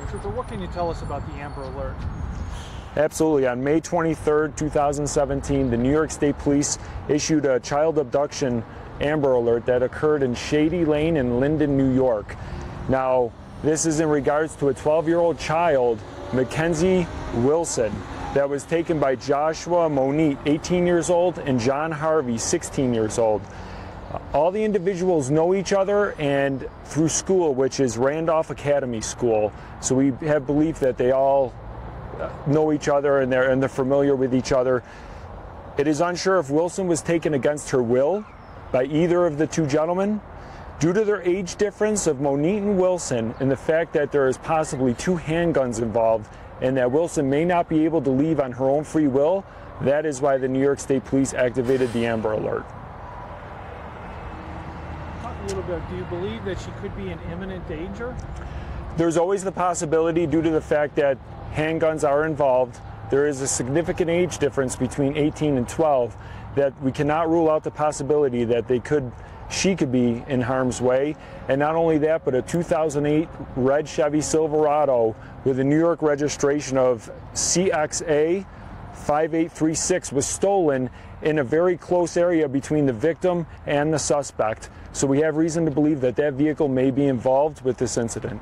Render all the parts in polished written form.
Trooper, what can you tell us about the Amber Alert? Absolutely. On May 23rd, 2017, the New York State Police issued a child abduction Amber Alert that occurred in Shady Lane in Lyndon, New York. Now, this is in regards to a 12-year-old child, Mackenzie Wilson, that was taken by Joshua Monette, 18 years old, and John Harvey, 16 years old. All the individuals know each other and through school, which is Randolph Academy School. So we have belief that they all know each other and they're familiar with each other. It is unsure if Wilson was taken against her will by either of the two gentlemen. Due to their age difference of Monette and Wilson and the fact that there is possibly two handguns involved and that Wilson may not be able to leave on her own free will, that is why the New York State Police activated the Amber Alert. Talk a little bit, do you believe that she could be in imminent danger? There's always the possibility, due to the fact that handguns are involved. There is a significant age difference between 18 and 12 that we cannot rule out the possibility that she could be in harm's way. And not only that, but a 2008 red Chevy Silverado with a New York registration of CXA 5836 was stolen in a very close area between the victim and the suspect. So we have reason to believe that that vehicle may be involved with this incident.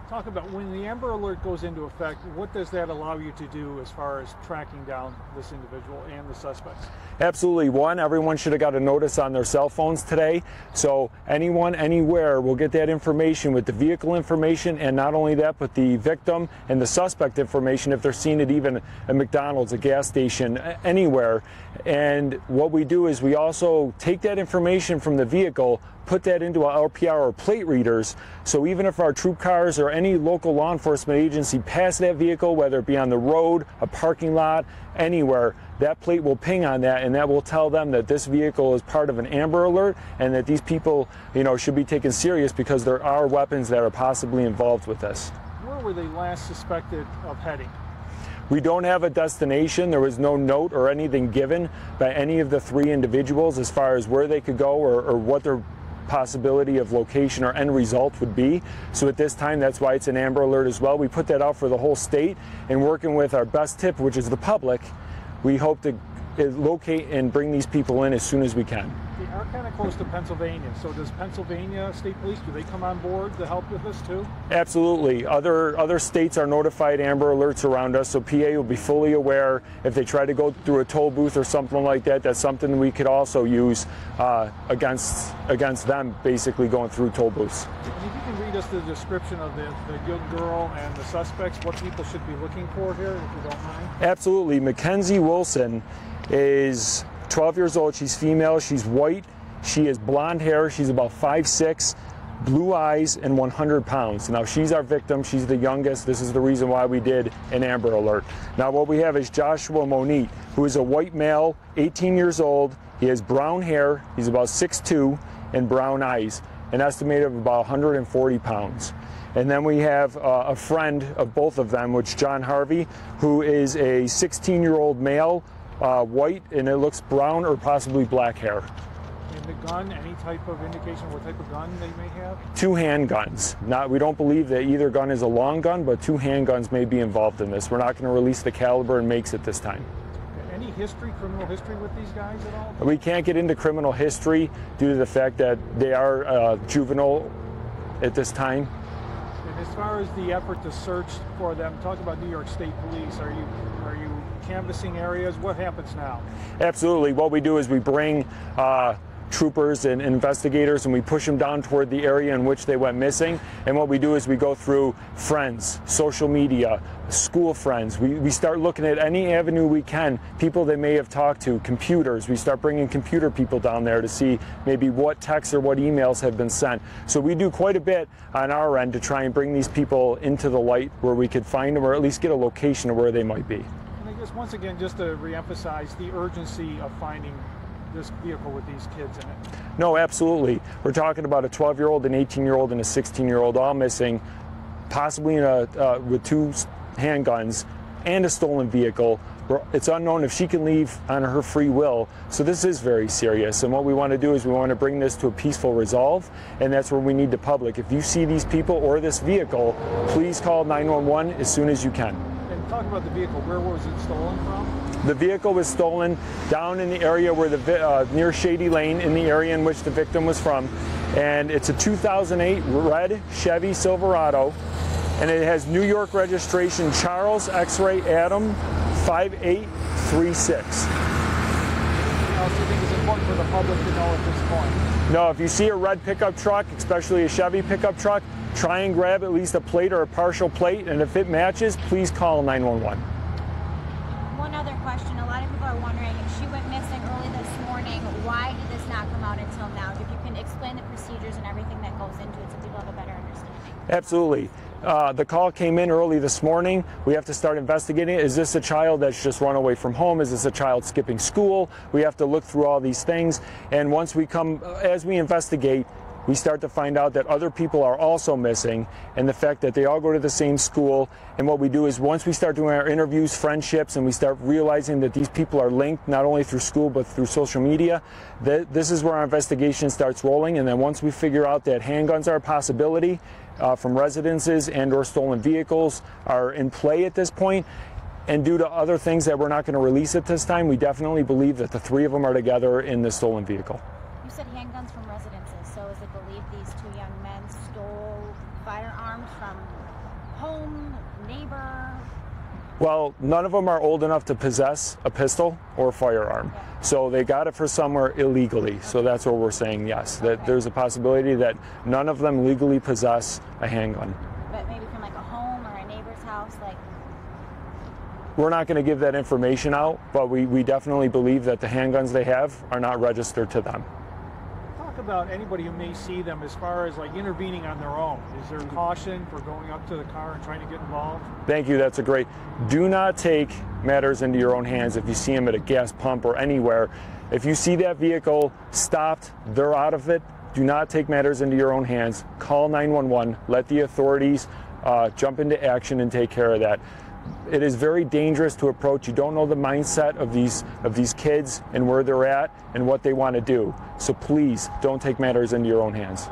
Talk about when the Amber Alert goes into effect, what does that allow you to do as far as tracking down this individual and the suspects? Absolutely. One, everyone should have got a notice on their cell phones today. So anyone, anywhere will get that information with the vehicle information, and not only that, but the victim and the suspect information if they're seeing it even at McDonald's, a gas station, anywhere. And what we do is we also take that information from the vehicle, put that into our LPR or plate readers, so even if our troop cars or any local law enforcement agency pass that vehicle, whether it be on the road, a parking lot, anywhere, that plate will ping on that, and that will tell them that this vehicle is part of an Amber Alert and that these people, should be taken serious because there are weapons that are possibly involved with this. Where were they last suspected of heading? We don't have a destination. There was no note or anything given by any of the three individuals as far as where they could go or what their possibility of location or end result would be. So at this time, that's why it's an Amber Alert as well. We put that out for the whole state, and working with our best tip, which is the public, we hope to locate and bring these people in as soon as we can. We are kind of close to Pennsylvania, so does Pennsylvania State Police, do they come on board to help with this too? Absolutely. Other states are notified Amber Alerts around us, so PA will be fully aware. If they try to go through a toll booth or something like that, that's something we could also use against them basically going through toll booths. And if you can read us the description of the young girl and the suspects, what people should be looking for here, if you don't mind? Absolutely. Mackenzie Wilson is 12 years old. She's female. She's white. She has blonde hair. She's about 5'6", blue eyes, and 100 pounds. Now, she's our victim. She's the youngest. This is the reason why we did an Amber Alert. Now, what we have is Joshua Monette, who is a white male, 18 years old. He has brown hair. He's about 6'2", and brown eyes, an estimated of about 140 pounds. And then we have a friend of both of them, which is John Harvey, who is a 16-year-old male, white, and it looks brown or possibly black hair. And the gun, any type of indication what type of gun they may have? Two handguns. We don't believe that either gun is a long gun, but two handguns may be involved in this. We're not going to release the caliber and makes at this time. Any history, criminal history with these guys at all? We can't get into criminal history due to the fact that they are juvenile at this time. And as far as the effort to search for them, talk about New York State Police. Are you canvassing areas? What happens now? Absolutely. What we do is we bring troopers and investigators, and we push them down toward the area in which they went missing. And what we do is we go through friends, social media, school friends. We start looking at any avenue we can, people they may have talked to, computers. We start bringing computer people down there to see maybe what texts or what emails have been sent. So we do quite a bit on our end to try and bring these people into the light where we could find them or at least get a location of where they might be. And I guess once again, just to reemphasize the urgency of finding this vehicle with these kids in it. No, absolutely. We're talking about a 12-year-old, an 18-year-old, and a 16-year-old all missing, possibly with two handguns and a stolen vehicle. It's unknown if she can leave on her free will. So this is very serious. And what we want to do is we want to bring this to a peaceful resolve. And that's where we need the public. If you see these people or this vehicle, please call 911 as soon as you can. And talk about the vehicle. Where was it stolen from? The vehicle was stolen down in the area where near Shady Lane, in the area in which the victim was from. And it's a 2008 red Chevy Silverado. And it has New York registration Charles X-Ray Adam 5836. Anything else you think is important for the public to know at this point? No, if you see a red pickup truck, especially a Chevy pickup truck, try and grab at least a plate or a partial plate, and if it matches, please call 911. One other question. A lot of people are wondering, if she went missing early this morning, why did this not come out until now? If you can explain the procedures and everything that goes into it so people have a better understanding. Absolutely. The call came in early this morning. We have to start investigating it. Is this a child that's just run away from home? Is this a child skipping school? We have to look through all these things. And once we as we investigate, we start to find out that other people are also missing, and the fact that they all go to the same school. And what we do is, once we start doing our interviews, friendships, and we start realizing that these people are linked not only through school but through social media, this is where our investigation starts rolling. And then once we figure out that handguns are a possibility from residences and or stolen vehicles are in play at this point, and due to other things that we're not going to release at this time, we definitely believe that the three of them are together in the stolen vehicle. You said handguns from residences, so is it believed these two young men stole firearms from home, neighbor? Well, none of them are old enough to possess a pistol or a firearm. Yeah. So they got it for somewhere illegally. So that's what we're saying, yes. That there's a possibility that none of them legally possess a handgun. But maybe from like a home or a neighbor's house, like... We're not going to give that information out, but we definitely believe that the handguns they have are not registered to them. Talk about anybody who may see them as far as like intervening on their own. Is there caution for going up to the car and trying to get involved? Thank you, that's a great. Do not take matters into your own hands if you see them at a gas pump or anywhere. If you see that vehicle stopped, they're out of it, do not take matters into your own hands. Call 911, let the authorities jump into action and take care of that. It is very dangerous to approach. You don't know the mindset of these kids and where they're at and what they want to do. So please don't take matters into your own hands.